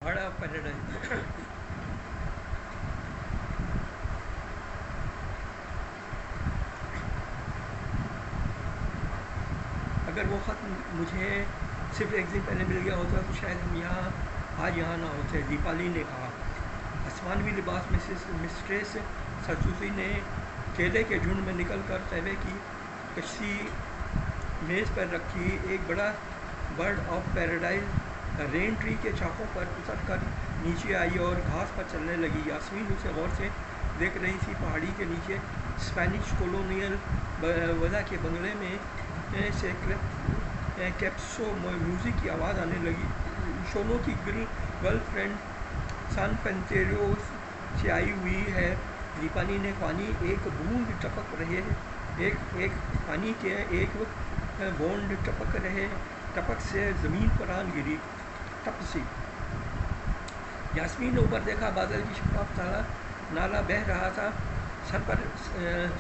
बड़ा पैराडाइज। अगर वो ख़त मुझे सिर्फ एक दिन पहले मिल गया होता तो शायद हम आज यहाँ ना होते। दीपाली ने कहा। आसमानवी लिबास मिस्ट्रेस सरसूसी ने केले के झुंड में निकल कर तवे की कश्ती मेज़ पर रखी। एक बड़ा bird of paradise rain tree के शाखों पर उतर कर नीचे आई और घास पर चलने लगी। यास्मीन उसे गौर से देख रही थी। पहाड़ी के नीचे स्पेनिश कॉलोनियल वजह के बंगले में से कैप्सो म्यूज़िक की आवाज़ आने लगी। शोनो की गर्लफ्रेंड सान फेंटेरियो से आई हुई है। दीपाली ने पानी एक बूंद टपक रहे एक पानी के एक बूंद टपक रहे टपक से ज़मीन पर आन गिरी। टप सी। यास्मीन ने ऊपर देखा। बादल की शफाफ नाला बह रहा था। सर पर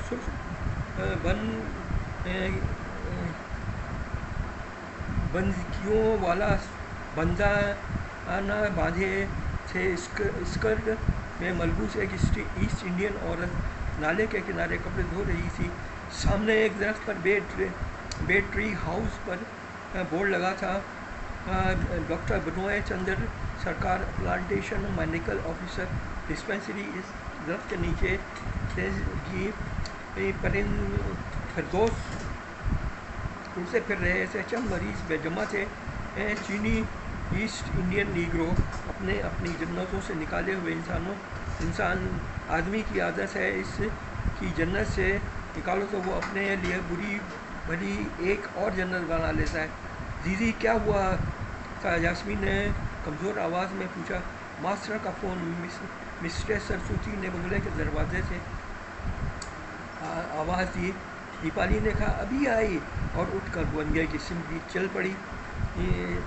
सुर्ख बंदकियों वाला बंदाना बांधे थे। स्कर्ट में मलबूस एक ईस्ट इंडियन औरत नाले के किनारे कपड़े धो रही थी। सामने एक दरख्त पर बेड ट्री हाउस पर बोर्ड लगा था। डॉक्टर बनोए चंद्र सरकार प्लांटेशन मेडिकल ऑफिसर डिस्पेंसरी। इस दरख्त के नीचे फिरदौस उड़से फिर रहे थे। चंद मरीज बेजमा थे। चीनी ईस्ट इंडियन नीग्रो अपने अपनी जन्नतों से निकाले हुए इंसान आदमी की आदत है इसकी जन्नत से निकालो तो वो अपने लिए बुरी भली एक और जन्नत बना लेता है। दीदी क्या हुआ था? यास्मीन ने कमज़ोर आवाज़ में पूछा। मास्टर का फ़ोन। मिस्ट्रेस सरसूती ने बंगले के दरवाजे से आवाज़ दी। दीपाली ने कहा अभी आई और उठकर बंगले की सिमटी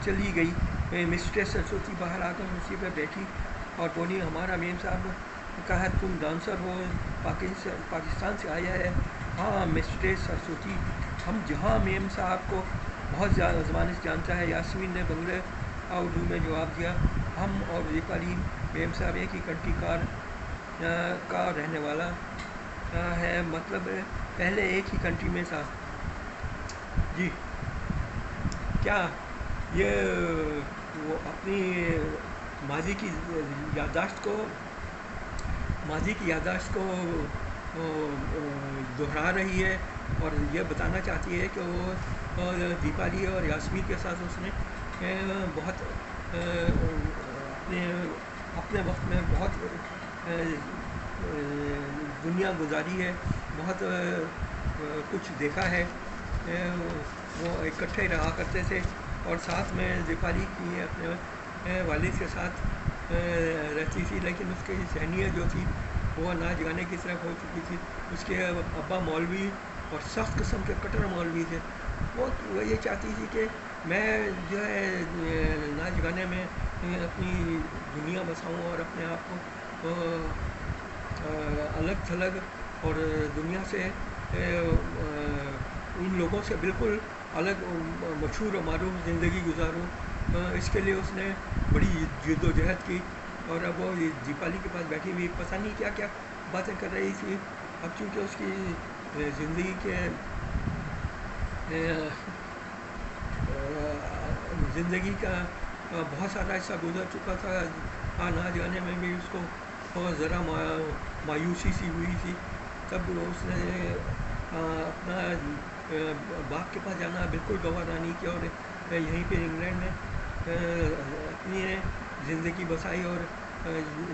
चली गई। मिस्ट्रेस सरस्वती बाहर आकर कुर्सी पर बैठी और बोली हमारा मेम साहब ने कहा तुम डांसर हो, पाकिस्तान से आया है। हाँ मिस्ट्रेस सरस्वती, हम जहाँ मेम साहब को बहुत ज़्यादा ज़माने से जानता है। यास्मीन ने बंगले उर्दू में जवाब दिया। हम और दीपाली मेम साहब एक ही कंट्री का रहने वाला है, मतलब पहले एक ही कंट्री में था। जी क्या ये वो अपनी माजी की याददाश्त को दोहरा रही है और ये बताना चाहती है कि वो दीपाली और यास्मीन के साथ उसने बहुत अपने वक्त में बहुत दुनिया गुजारी है, बहुत कुछ देखा है। वो इकट्ठे रहा करते थे और साथ में दीपाली की अपने वालिद के साथ रहती थी, लेकिन उसकी सहनियत जो थी वो नाच गाने की तरफ हो चुकी थी। उसके अब्बा मौलवी और सख्त किस्म के कट्टर मौलवी थे। वो ये चाहती थी कि मैं जो है नाच गाने में अपनी दुनिया बसाऊं और अपने आप को अलग थलग और दुनिया से इन लोगों से बिल्कुल अलग मशहूर और मारूफ ज़िंदगी गुजारूं। इसके लिए उसने बड़ी जद्दोजहद की और अब वो दीपाली के पास बैठी हुई पता नहीं क्या क्या बातें कर रही थी। अब चूँकि उसकी ज़िंदगी के ज़िंदगी का बहुत सारा हिस्सा गुजर चुका था। ना जाने में भी उसको बहुत ज़रा मायूसी सी हुई थी। तब उसने अपना बाप के पास जाना बिल्कुल गवारा नहीं किया और यहीं पे इंग्लैंड में अपनी ज़िंदगी बसाई और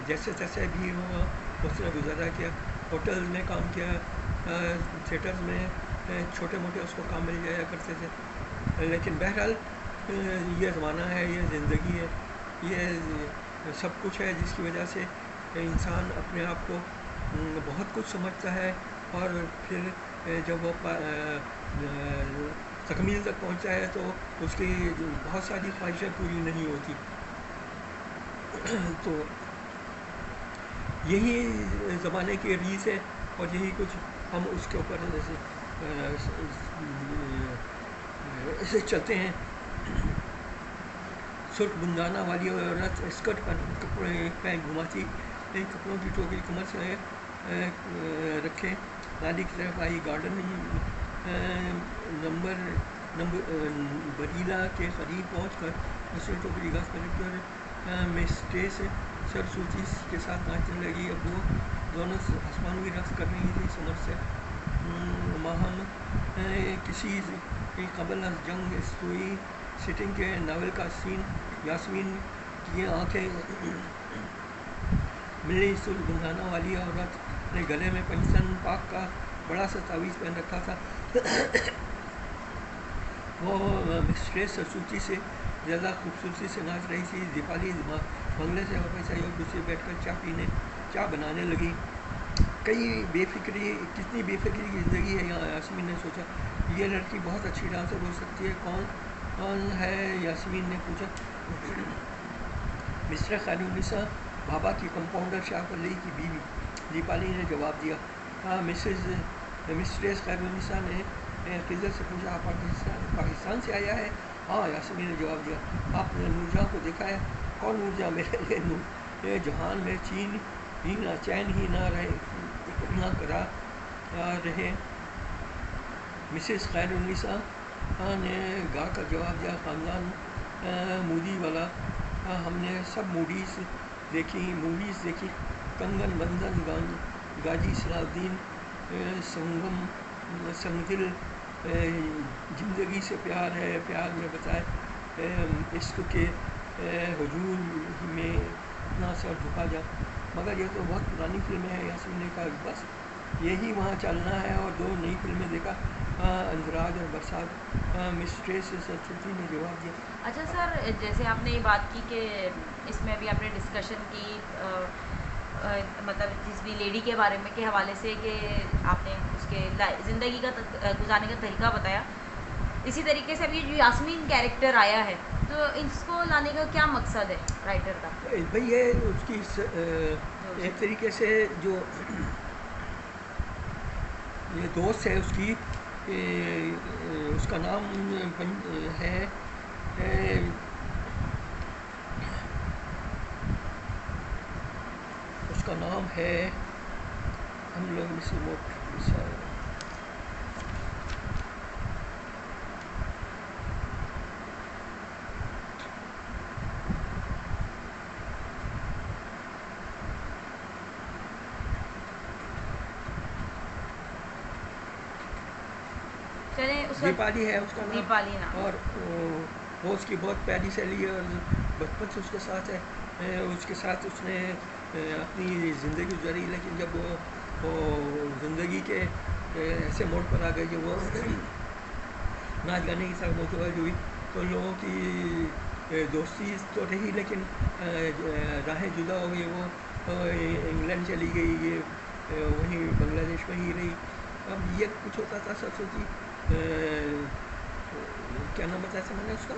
जैसे तैसे भी वो उसने गुजारा किया। होटल में काम किया, थिएटर्स में छोटे मोटे उसको काम मिल जाया करते थे। लेकिन बहरहाल ये ज़माना है, ये ज़िंदगी है, ये सब कुछ है जिसकी वजह से इंसान अपने आप को बहुत कुछ समझता है और फिर जब वो तकमील तक पहुंचता है तो उसकी बहुत सारी ख्वाहिशें पूरी नहीं होती। तो यही ज़माने की रीस है और यही कुछ हम उसके ऊपर ऐसे चलते हैं। सुर्ख बुंदाना वाली औरत स्कर्ट पर कपड़े पैंट घुमाती, कपड़ों की टोकरी कमर से रखे नाली की तरफ आई। गार्डन बरीला के करीब पहुंचकर उसने टोकरी घास पर रखकर मिस्ट्रेस सरसूती के साथ नाचने लगी। अब वो दोनों आसमानी रक्स कर रही थी समर से माहम किसी कबल जंग सोई सिटिंग के नावल का सीन। यास्मीन की आंखें मिली। सुलगुंदाना वाली औरत ने गले में पंचतन पाक का बड़ा सा तावीज़ पहन रखा था। वो मिस्ट्रेस सरसूती से ज़्यादा खूबसूरती से नाच रही थी। दीपाली बंगले से वापस आई और दूसरे बैठकर चाय बनाने लगी। कितनी बेफिक्री की ज़िंदगी है यहाँ, यास्मीन ने सोचा। ये लड़की बहुत अच्छी डांसर हो सकती है। कौन है? यास्मीन ने पूछा। मिस्टर खैरुन्निसा, बाबा की कंपाउंडर शाह अली की बीवी, दीपाली ने जवाब दिया। हाँ, मिस्ट्रेस खैरुन्निसा ने खिज़र से पूछा। आप पाकिस्तान से आया है? हाँ, यास्मीन ने जवाब दिया। आपने नूरजहाँ को देखा है? कौन नूरजहाँ? मेरे लिए नूर जहान में चैन ही ना करा रहे। मिसेस खैरुन्निसा ने गा कर जवाब दिया। ख़ानदान मूडी वाला। हमने सब मूवीज़ देखी। कंगन बंधन, गाजी सलाउद्दीन, संगदिल, ज़िंदगी से प्यार है, प्यार में बताए इश्क के हुजूम में ना सर झुका जा। मगर ये तो बहुत पुरानी फिल्म है। यास्मीन ने कहा। बस यही वहाँ चलना है। और 2 नई फिल्में देखा, अंदराज और बरसात। मिस्ट्रेस सरस्वती ने जवाब दिया। अच्छा सर, जैसे आपने ये बात की कि इसमें अभी आपने डिस्कशन की मतलब जिस भी लेडी के बारे में के हवाले से कि आपने उसके ज़िंदगी का गुजारने का तरीका बताया, इसी तरीके से अभी जो यास्मीन कैरेक्टर आया है, तो इसको लाने का क्या मकसद है राइटर का? भाई ये उसकी एक तरीके से जो ये दोस्त है उसकी, उसका नाम है हम लोग दीपाली है उसका नाम। दीपाली नाम। और वो उसकी बहुत प्यारी सहेली है और बचपन से उसके साथ है। उसके साथ उसने अपनी ज़िंदगी गुजारी। लेकिन जब वो ज़िंदगी के ऐसे मोड़ पर आ गई कि वो नाच गाने की तरफ मुतवज्जह हुई, तो लोगों की दोस्ती तो रही लेकिन राहें जुदा हो गई। वो इंग्लैंड चली गई, ये वहीं बांग्लादेश में ही रही। अब ये कुछ होता था सरस्वती, क्या नाम बताया था मैंने उसका?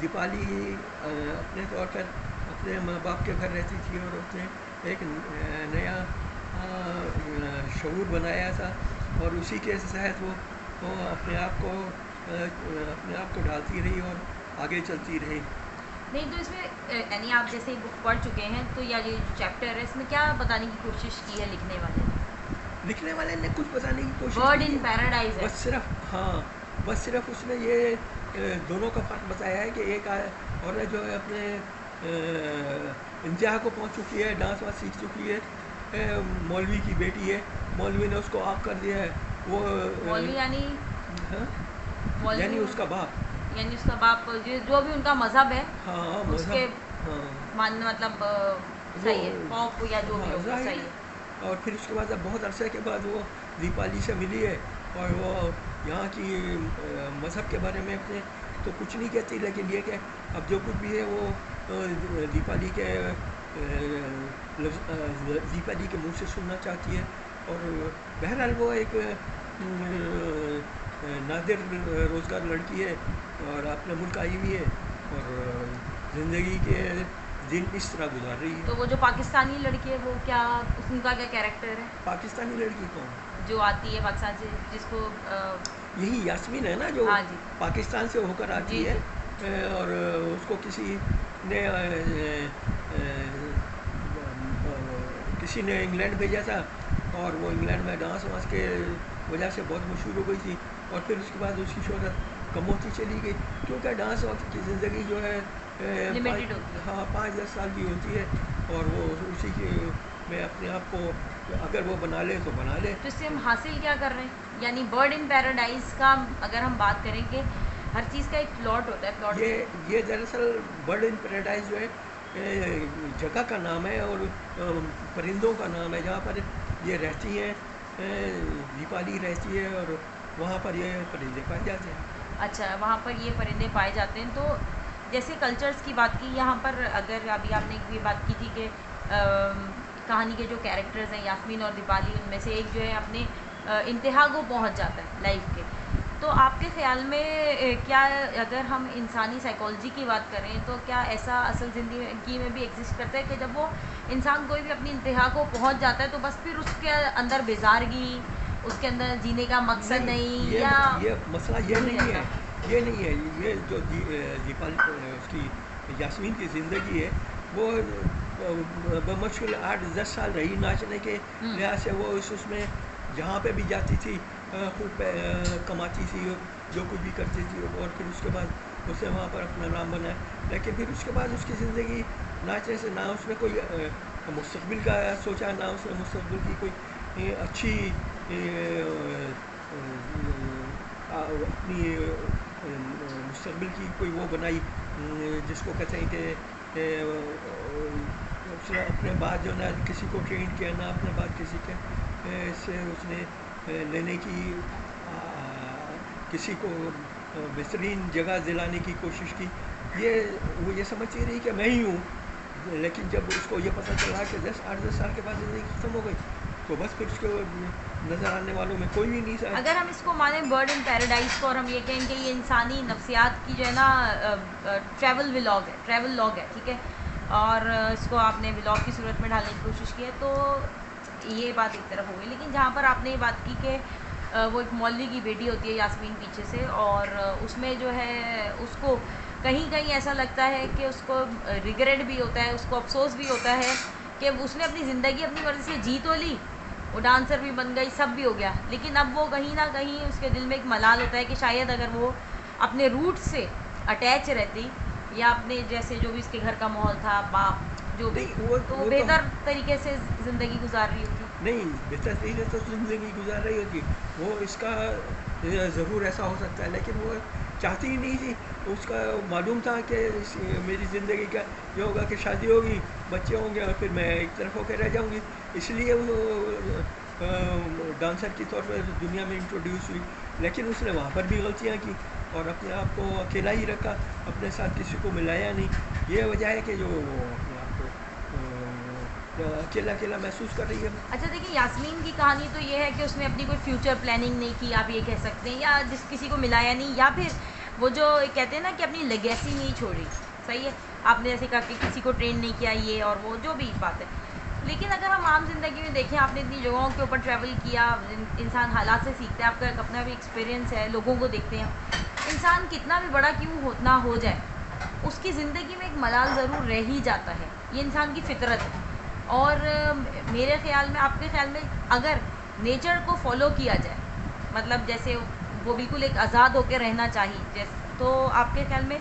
दीपाली अपने तौर पर अपने माँ बाप के घर रहती थी और उसने एक नया शऊर बनाया था और उसी के तहत वो अपने आप को ढालती रही और आगे चलती रही। नहीं तो इसमें यानी आप जैसे बुक पढ़ चुके हैं, तो या ये चैप्टर है इसमें क्या बताने की कोशिश की है लिखने वाले ने कुछ बताने की कोशिश बर्ड इन पैराडाइज है। बस सिर्फ उसने ये दोनों का फ़र्क बताया है कि एक औरत जो है अपने इंतहा को पहुंच चुकी है, डांस वांस सीख चुकी है, मौलवी की बेटी है, मौलवी ने उसको ऑफ कर दिया है। वो मौलवी यानी उसका बाप जो भी उनका मजहब है, हाँ, उसके मानने मतलब सही है, पॉप या जो भी हो सही है। और फिर उसके बाद अब बहुत अरसे के बाद वो दीपाली से मिली है और वो यहाँ की मज़हब के बारे में अपने तो कुछ नहीं कहती, लेकिन ये कि अब जो कुछ भी है वो दीपाली के मुंह से सुनना चाहती है। और बहरहाल वो एक नादिर रोज़गार लड़की है और अपने मुल्क आई हुई है और ज़िंदगी के दिन इस तरह गुजार रही है। तो वो जो पाकिस्तानी लड़की है वो क्या, उनका क्या कैरेक्टर है? पाकिस्तानी लड़की कौन जो आती है पाकिस्तान से, जिसको यही यास्मीन है ना, जो हाँ जी, पाकिस्तान से होकर आती है। और उसको किसी ने किसी ने इंग्लैंड भेजा था और वो इंग्लैंड में डांस वांस के वजह से बहुत मशहूर हो गई थी और फिर उसके बाद उसकी शोहरत कम होती चली गई क्योंकि डांस वांस की ज़िंदगी जो है लिमिटेड होती है। हाँ 5-10 साल की होती है और वो उसी के में अपने आप को अगर वो बना ले तो बना ले। तो इससे हम हासिल क्या कर रहे हैं? यानी बर्ड इन पैराडाइज का अगर हम बात करें कि हर चीज़ का एक प्लॉट होता है, प्लॉट ये दरअसल बर्ड इन पैराडाइज जो है जगह का नाम है और परिंदों का नाम है जहाँ पर ये रहती हैं, दीपाली रहती है और वहाँ पर ये परिंदे पाए जाते हैं। अच्छा, वहाँ पर ये परिंदे पाए जाते हैं। तो जैसे कल्चर्स की बात की यहाँ पर, अगर अभी आपने ये बात की थी कि कहानी के जो कैरेक्टर्स हैं यास्मीन और दीपाली, उनमें से एक जो है अपने इंतहा को पहुँच जाता है लाइफ के। तो आपके ख़्याल में क्या, अगर हम इंसानी साइकोलॉजी की बात करें तो क्या ऐसा असल ज़िंदगी में भी एग्जिस्ट करता है कि जब वो इंसान कोई भी अपनी इंतहा को पहुँच जाता है तो बस फिर उसके अंदर बेजारगी, उसके अंदर जीने का मकसद नहीं, या ये मसला ये नहीं है, ये नहीं है। ये जो दीपाली उसकी यास्मीन की ज़िंदगी है वो बमुश्किल 8-10 साल रही नाचने के लिहाज से। वो उसमें जहाँ पे भी जाती थी खूब कमाती थी, जो कुछ भी करती थी और फिर उसके बाद उसने वहाँ पर अपना नाम बनाया। लेकिन फिर उसके बाद उसकी ज़िंदगी नाचने से, ना उसने कोई मुस्तक़बिल का सोचा, ना उसने मुस्तक़बिल की कोई अच्छी अपनी मुस्तक़बिल की कोई वो बनाई जिसको कहते हैं कि उसने अपने बाद जो ना किसी को ट्रेन किया, ना अपने बाद किसी के से उसने लेने की किसी को बेहतरीन जगह दिलाने की कोशिश की। वो ये समझती रही कि मैं ही हूँ, लेकिन जब उसको ये पता चला कि 8-10 साल के बाद ज़िंदगी ख़त्म हो गई तो बस फिर उसको नज़र आने वालों में कोई भी नहीं था। अगर हम इसको माने बर्ड इन पैराडाइज को, और हम ये कहें कि ये इंसानी नफ्सियात की जो है ना ट्रैवल व्लॉग है, ट्रैवल लॉग है, ठीक है, और इसको आपने व्लॉग की सूरत में ढालने की कोशिश की है, तो ये बात एक तरफ हो गई। लेकिन जहाँ पर आपने ये बात की कि वो एक मौलवी की बेटी होती है यास्मीन पीछे से, और उसमें जो है उसको कहीं कहीं ऐसा लगता है कि उसको रिग्रेट भी होता है, उसको अफसोस भी होता है कि उसने अपनी ज़िंदगी अपनी मर्ज़ी से जी तो ली, वो डांसर भी बन गई, सब भी हो गया, लेकिन अब वो कहीं ना कहीं उसके दिल में एक मलाल होता है कि शायद अगर वो अपने रूट से अटैच रहती, या अपने जैसे जो भी उसके घर का माहौल था, बाप जो भी, तो वो बेहतर तरीके से ज़िंदगी गुजार रही होती। नहीं, बेहतर तरीके से ज़िंदगी गुजार रही होती, वो इसका ज़रूर ऐसा हो सकता है, लेकिन वो चाहती ही नहीं थी। उसका मालूम था कि मेरी ज़िंदगी का ये होगा कि शादी होगी, बच्चे होंगे और फिर मैं एक तरफ होकर रह जाऊंगी, इसलिए वो डांसर की तौर पर दुनिया में इंट्रोड्यूस हुई। लेकिन उसने वहाँ पर भी गलतियाँ की और अपने आप को अकेला ही रखा, अपने साथ किसी को मिलाया नहीं। ये वजह है कि जो अपने आप को अकेला अकेला महसूस कर रही है। अच्छा देखिए, यास्मीन की कहानी तो ये है कि उसने अपनी कोई फ्यूचर प्लानिंग नहीं की, आप ये कह सकते हैं, या जिस किसी को मिलाया नहीं, या फिर वो जो कहते हैं ना कि अपनी लेगेसी नहीं छोड़ी। सही है, आपने जैसे कहा कि किसी को ट्रेन नहीं किया, ये और वो जो भी बात है। लेकिन अगर हम आम ज़िंदगी में देखें, आपने इतनी जगहों के ऊपर ट्रैवल किया, इंसान हालात से सीखता है, आपका एक अपना भी एक्सपीरियंस है, लोगों को देखते हैं, इंसान कितना भी बड़ा क्यों ना हो जाए, उसकी ज़िंदगी में एक मलाल ज़रूर रह ही जाता है, ये इंसान की फितरत है। और मेरे ख़्याल में, आपके ख़्याल में, अगर नेचर को फॉलो किया जाए, मतलब जैसे वो बिल्कुल एक आज़ाद होकर रहना चाहिए, जैसे, तो आपके ख़्याल में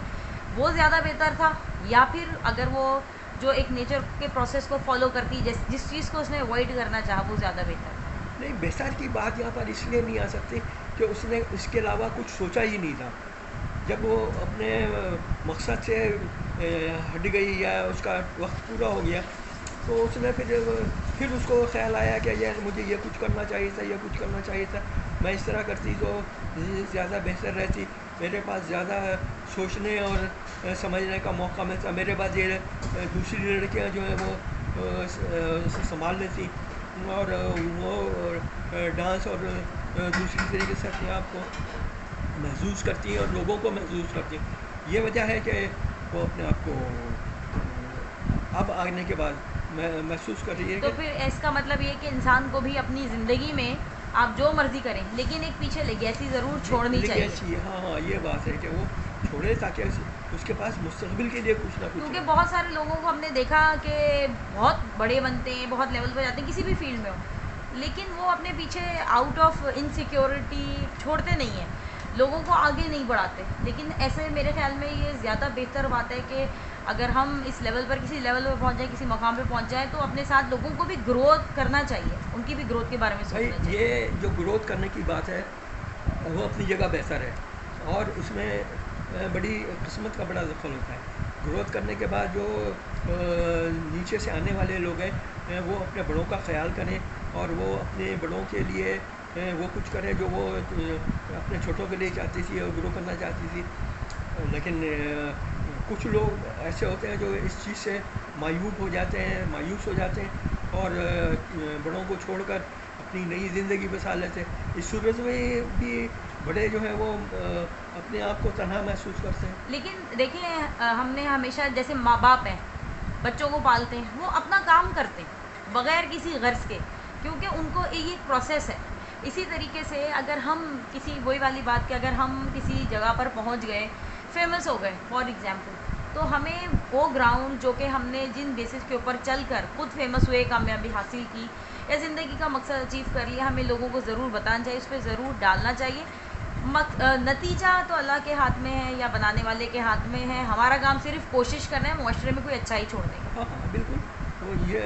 वो ज़्यादा बेहतर था, या फिर अगर वो जो एक नेचर के प्रोसेस को फॉलो करती, जिस चीज़ को उसने अवॉइड करना चाहा, वो ज़्यादा बेहतर था? नहीं, बेहतर की बात यहाँ पर इसलिए नहीं आ सकती कि उसने इसके अलावा कुछ सोचा ही नहीं था। जब वो अपने मकसद से हट गई या उसका वक्त पूरा हो गया, तो उसने फिर उसको ख्याल आया कि यार मुझे ये कुछ करना चाहिए था, ये कुछ करना चाहिए था, मैं इस तरह करती तो ज़्यादा बेहतर रहती, मेरे पास ज़्यादा सोचने और समझने का मौका मिलता, मेरे पास ये दूसरी लड़कियां जो हैं वो संभाल लेती और वो डांस और दूसरी तरीके से अपने आप को महसूस करती हैं और लोगों को महसूस करती हैं। ये वजह है कि वो अपने आप को अब आने के बाद महसूस कर रही है। तो फिर इसका मतलब ये कि इंसान को भी अपनी ज़िंदगी में आप जो मर्ज़ी करें, लेकिन एक पीछे लेगेसी ज़रूर छोड़नी चाहिए। हाँ हाँ, ये बात है कि वो छोड़े, ताकि उसके पास मुस्तकबिल के लिए कुछ ना कुछ क्योंकि है। बहुत सारे लोगों को हमने देखा कि बहुत बड़े बनते हैं, बहुत लेवल पर जाते हैं किसी भी फील्ड में हो, लेकिन वो अपने पीछे आउट ऑफ इनसिक्योरिटी छोड़ते नहीं हैं, लोगों को आगे नहीं बढ़ाते। लेकिन ऐसे मेरे ख्याल में ये ज़्यादा बेहतर बात है कि अगर हम इस लेवल पर किसी लेवल पर पहुंच जाएं, किसी मकाम पे पहुंच जाएं, तो अपने साथ लोगों को भी ग्रोथ करना चाहिए, उनकी भी ग्रोथ के बारे में भाई सोचना चाहिए। ये जो ग्रोथ करने की बात है वो अपनी जगह बेहतर है, और उसमें बड़ी किस्मत का बड़ा दखल होता है। ग्रोथ करने के बाद जो नीचे से आने वाले लोग हैं वो अपने बड़ों का ख्याल करें, और वो अपने बड़ों के लिए वो कुछ करें जो वो अपने छोटों के लिए चाहती थी और ग्रो करना चाहती थी। लेकिन कुछ लोग ऐसे होते हैं जो इस चीज़ से मायूस हो जाते हैं और बड़ों को छोड़कर अपनी नई ज़िंदगी बसा लेते हैं। इस सूरत में भी बड़े जो हैं वो अपने आप को तन्हा महसूस करते हैं। लेकिन देखिए हमने हमेशा जैसे माँ बाप हैं, बच्चों को पालते हैं, वो अपना काम करते हैं बगैर किसी गर्ज के, क्योंकि उनको ये एक प्रोसेस है। इसी तरीके से अगर हम किसी वही वाली बात कि अगर हम किसी जगह पर पहुंच गए, फेमस हो गए फॉर एग्जांपल, तो हमें वो ग्राउंड जो कि हमने जिन बेसिस के ऊपर चलकर खुद फेमस हुए, कामयाबी हासिल की या ज़िंदगी का मकसद अचीव कर लिया, हमें लोगों को ज़रूर बताना चाहिए, उस पर ज़रूर डालना चाहिए। नतीजा तो अल्लाह के हाथ में है या बनाने वाले के हाथ में है। हमारा काम सिर्फ कोशिश करना है मुआशरे में कोई अच्छाई छोड़ने का। हाँ हाँ बिल्कुल। तो ये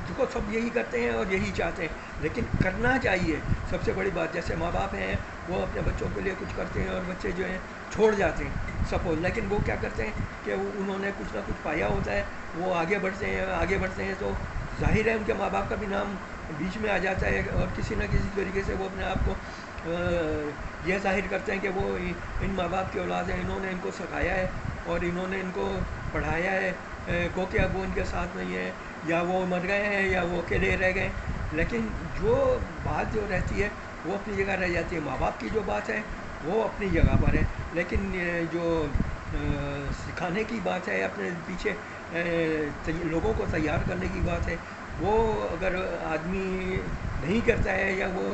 देखो सब यही करते हैं और यही चाहते हैं, लेकिन करना चाहिए। सबसे बड़ी बात, जैसे माँ बाप हैं वो अपने बच्चों के लिए कुछ करते हैं और बच्चे जो हैं छोड़ जाते हैं सपोज, लेकिन वो क्या करते हैं कि उन्होंने कुछ ना कुछ पाया होता है, वो आगे बढ़ते हैं तो जाहिर है उनके माँ बाप का भी नाम बीच में आ जाता है, और किसी न किसी तरीके से वो अपने आप को यह जाहिर करते हैं कि वो इन माँ बाप की औलाद हैं, इन्होंने इनको सिखाया है और इन्होंने इनको पढ़ाया है, को कि अब वो उनके साथ नहीं है, या वो मर गए हैं या वो अकेले रह गए। लेकिन जो बात जो रहती है वो अपनी जगह रह जाती है। माँ बाप की जो बात है वो अपनी जगह पर है, लेकिन जो सिखाने की बात है, अपने पीछे लोगों को तैयार करने की बात है, वो अगर आदमी नहीं करता है या वो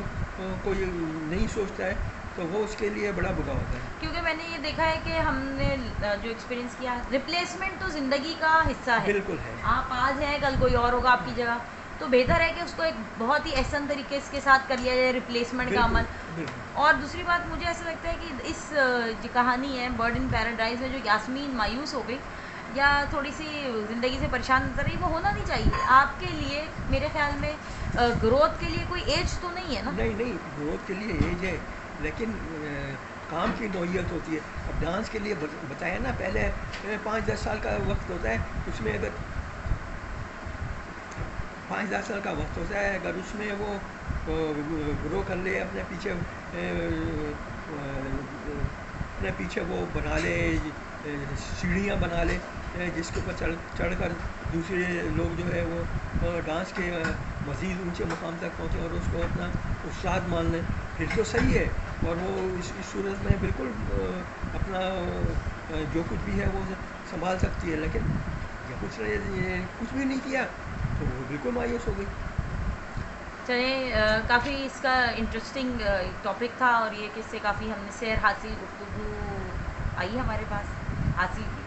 कोई नहीं सोचता है तो वो उसके लिए बड़ा बुरा होता है। क्योंकि मैंने ये देखा है कि हमने जो एक्सपीरियंस किया, रिप्लेसमेंट तो ज़िंदगी का हिस्सा है। बिल्कुल है। आप आज हैं, कल कोई और होगा आपकी जगह, तो बेहतर है कि उसको एक बहुत ही एहसन तरीके के साथ कर लिया जाए रिप्लेसमेंट का अमल। बिल्कुल। और दूसरी बात, मुझे ऐसा लगता है कि इस जो कहानी है बर्ड इन पैराडाइज में, जो यास्मीन मायूस हो गई या थोड़ी सी ज़िंदगी से परेशान नजर रही, वो होना नहीं चाहिए। आपके लिए मेरे ख्याल में ग्रोथ के लिए कोई एज तो नहीं है ना? नहीं, ग्रोथ के लिए एज है, लेकिन काम की नौइयत होती है। अब डांस के लिए बताया ना पहले 5-10 साल का वक्त होता है, उसमें अगर 5-10 साल का वक्त होता है, अगर उसमें वो ग्रो कर ले, अपने पीछे वो बना ले, सीढ़ियाँ बना ले जिसके ऊपर चढ़ कर दूसरे लोग जो है वो डांस के मज़ीद ऊंचे मुकाम तक पहुँचे और उसको अपना उस्ताद मान लें, फिर तो सही है। और वो इस सूरत में बिल्कुल अपना जो कुछ भी है वो संभाल सकती है। लेकिन जब कुछ भी नहीं किया तो वो बिल्कुल मायूस हो गई। चलिए, काफ़ी इसका इंटरेस्टिंग टॉपिक था और ये किससे काफ़ी हमने शेयर हासिल गुफ्तगू आई हमारे पास हासिल की।